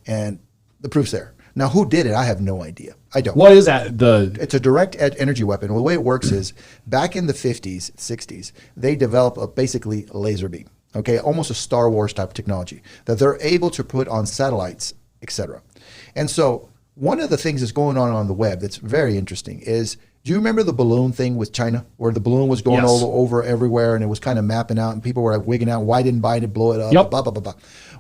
And the proof's there. Now, who did it? I have no idea. I don't. What is that? It's a direct energy weapon. Well, the way it works is back in the 50s, 60s, they developed basically a laser beam, okay, almost a Star Wars type of technology that they're able to put on satellites, etc. And so one of the things that's going on the web that's very interesting is, do you remember the balloon thing with China, where the balloon was going over everywhere and it was kind of mapping out and people were like wigging out, why didn't Biden blow it up, blah, blah, blah, blah.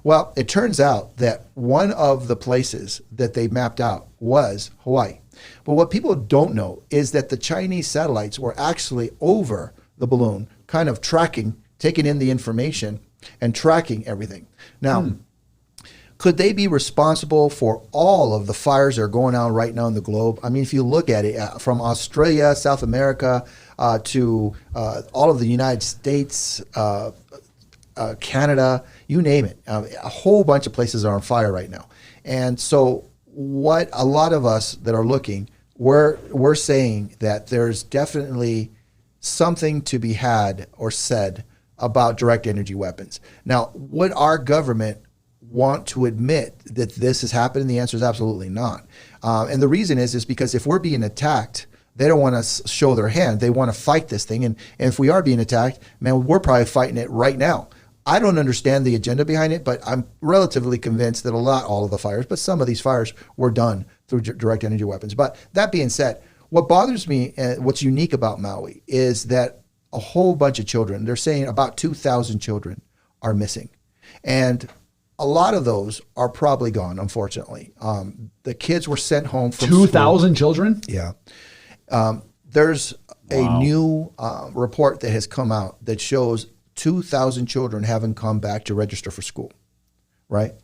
Well, it turns out that one of the places that they mapped out was Hawaii. But what people don't know is that the Chinese satellites were actually over the balloon, kind of tracking, taking in the information and tracking everything. Now, could they be responsible for all of the fires that are going on right now in the globe? I mean, if you look at it, from Australia, South America, to all of the United States, Canada, you name it. A whole bunch of places are on fire right now. And so what a lot of us that are looking, we're saying that there's definitely something to be had or said about direct energy weapons. Now, would our government want to admit that this has happened? The answer is absolutely not. And the reason is because if we're being attacked, they don't want to show their hand. They want to fight this thing. And if we are being attacked, man, we're probably fighting it right now. I don't understand the agenda behind it, but I'm relatively convinced that all of the fires, but some of these fires were done through direct energy weapons. But that being said, what bothers me, what's unique about Maui, is that a whole bunch of children, they're saying about 2,000 children are missing. And a lot of those are probably gone, unfortunately. The kids were sent home from 2,000 children? Yeah. There's a new report that has come out that shows 2,000 children haven't come back to register for school, right?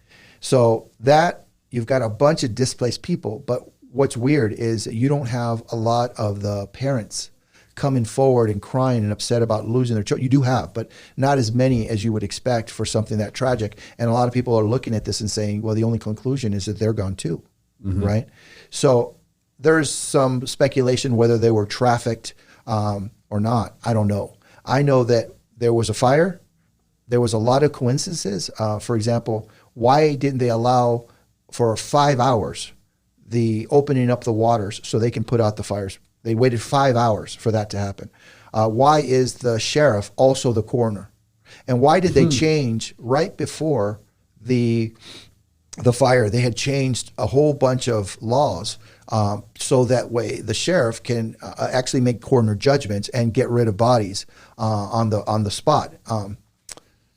So that, you've got a bunch of displaced people, but what's weird is you don't have a lot of the parents coming forward and crying and upset about losing their children. You do have, but not as many as you would expect for something that tragic. And a lot of people are looking at this and saying, well, the only conclusion is that they're gone too, right? So there's some speculation whether they were trafficked or not. I don't know. I know that there was a fire. There was a lot of coincidences. For example, why didn't they allow for 5 hours the opening up the waters so they can put out the fires? They waited 5 hours for that to happen. Why is the sheriff also the coroner? And why did they change right before the fire? They had changed a whole bunch of laws so that way the sheriff can actually make coroner judgments and get rid of bodies on the spot.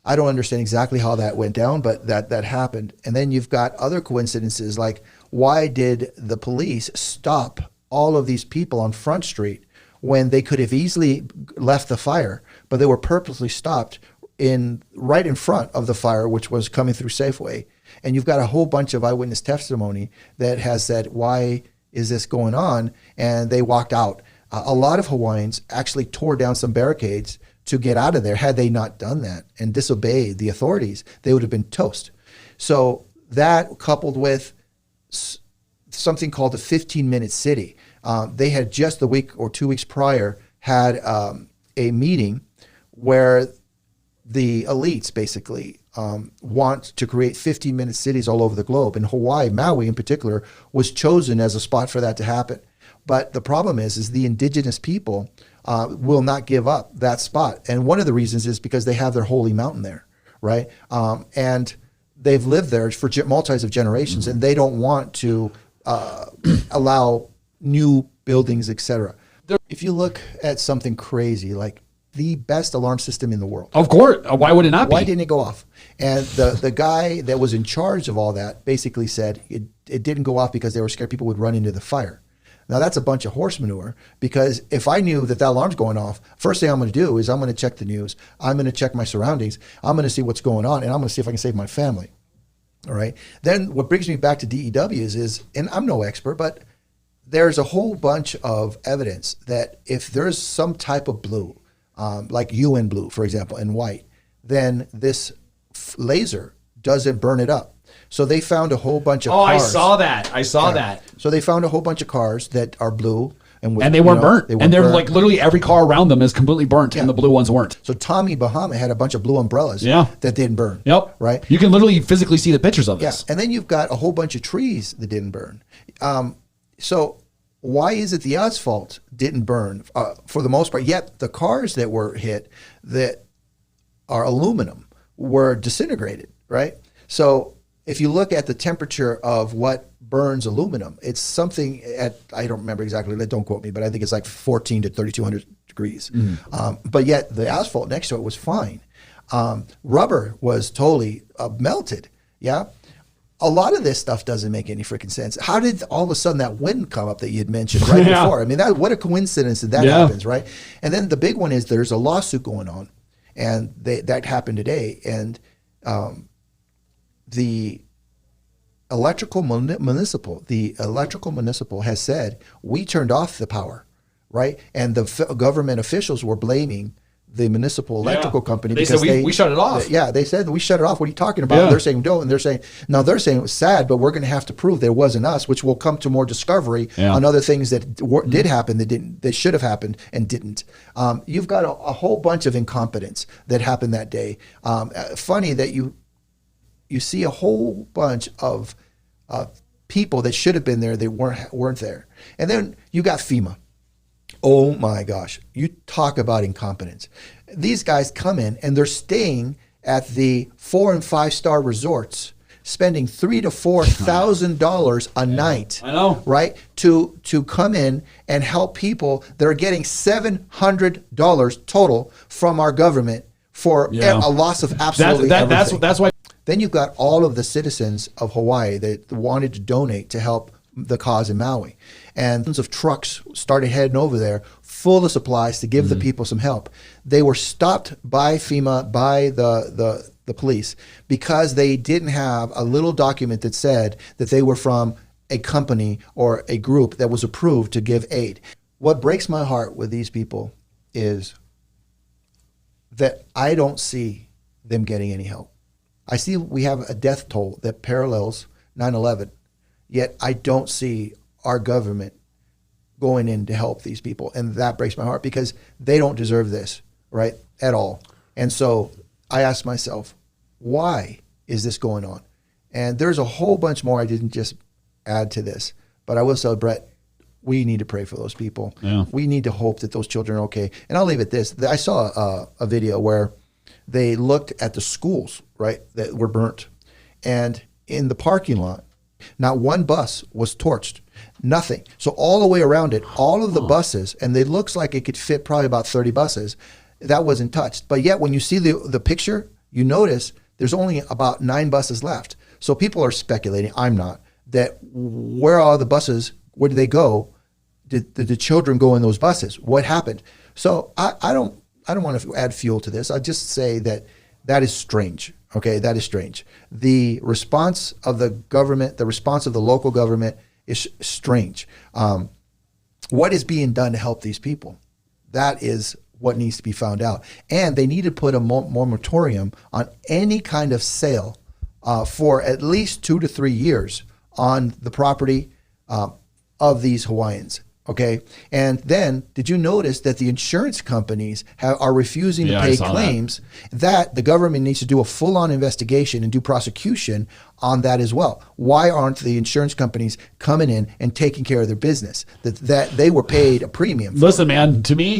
I don't understand exactly how that went down, but that happened. And then you've got other coincidences, like why did the police stop all of these people on Front Street when they could have easily left the fire, but they were purposely stopped right in front of the fire, which was coming through Safeway. And you've got a whole bunch of eyewitness testimony that has said, why is this going on? And they walked out. A lot of Hawaiians actually tore down some barricades to get out of there. Had they not done that and disobeyed the authorities, they would have been toast. So that, coupled with something called the 15-minute city, they had just the week or 2 weeks prior had a meeting where the elites basically want to create 15-minute cities all over the globe. And Hawaii, Maui in particular, was chosen as a spot for that to happen. But the problem is the indigenous people will not give up that spot. And one of the reasons is because they have their holy mountain there, right? And they've lived there for multis of generations, and they don't want to allow new buildings, etc. If you look at something crazy like the best alarm system in the world. Of course. Why would it not be? Why didn't it go off? And the guy that was in charge of all that basically said it didn't go off because they were scared people would run into the fire. Now that's a bunch of horse manure, because if I knew that alarm's going off, first thing I'm going to do is I'm going to check the news. I'm going to check my surroundings. I'm going to see what's going on, and I'm going to see if I can save my family. All right. Then what brings me back to DEWs is, and I'm no expert, but there's a whole bunch of evidence that if there's some type of blue, like UN blue, for example, and white, then this laser doesn't burn it up. So they found a whole bunch of cars. I saw that. I saw that. So they found a whole bunch of cars that are blue, And they weren't burnt. They weren't and they're burnt. like literally every car around them is completely burnt, and the blue ones weren't. So Tommy Bahama had a bunch of blue umbrellas that didn't burn. Yep. Right? You can literally physically see the pictures of this. Yeah. And then you've got a whole bunch of trees that didn't burn. So why is it the asphalt didn't burn for the most part? Yet the cars that were hit that are aluminum were disintegrated, right? So if you look at the temperature of what burns aluminum, it's something at, I don't remember exactly, don't quote me, but I think it's like 14 to 3,200 degrees. But yet the asphalt next to it was fine. Rubber was totally melted, yeah? A lot of this stuff doesn't make any freaking sense. How did all of a sudden that wind come up that you had mentioned right before? I mean, what a coincidence that happens, right? And then the big one is there's a lawsuit going on, and that happened today. And the electrical municipal has said, we turned off the power, right? And the government officials were blaming the municipal electrical company because we shut it off. They said we shut it off. What are you talking about? They're saying no, and they're saying it was sad, but we're going to have to prove that it wasn't us, which will come to more discovery on other things that did happen that should have happened and didn't. You've got a whole bunch of incompetence that happened that day. Funny that you see a whole bunch of people that should have been there, they weren't there, and then you got FEMA. Oh my gosh, you talk about incompetence. These guys come in and they're staying at the 4- and 5-star resorts, spending $3,000 to $4,000 a night. I know, right? To come in and help people that are getting $700 total from our government for a loss of absolutely everything. That's why. Then you've got all of the citizens of Hawaii that wanted to donate to help the cause in Maui. And tons of trucks started heading over there full of supplies to give the people some help. They were stopped by FEMA, by the police, because they didn't have a little document that said that they were from a company or a group that was approved to give aid. What breaks my heart with these people is that I don't see them getting any help. I see we have a death toll that parallels 9/11, yet I don't see our government going in to help these people. And that breaks my heart because they don't deserve this, right, at all. And so I ask myself, why is this going on? And there's a whole bunch more I didn't just add to this. But I will say, Brett, we need to pray for those people. Yeah. We need to hope that those children are okay. And I'll leave it this. I saw a video where they looked at the schools, right, that were burnt. And in the parking lot, not one bus was torched, nothing. So all the way around it, all of the buses, and it looks like it could fit probably about 30 buses, that wasn't touched. But yet when you see the picture, you notice there's only about 9 buses left. So people are speculating, I'm not, that where are the buses? Where did they go? Did the children go in those buses? What happened? So I don't want to add fuel to this. I just say that is strange. Okay, that is strange. The response of the government, the response of the local government is strange. What is being done to help these people? That is what needs to be found out. And they need to put a moratorium on any kind of sale for at least 2 to 3 years on the property of these Hawaiians. Okay, and then did you notice that the insurance companies are refusing to pay claims? That the government needs to do a full-on investigation and do prosecution on that as well. Why aren't the insurance companies coming in and taking care of their business that they were paid a premium for? Listen, man, to me,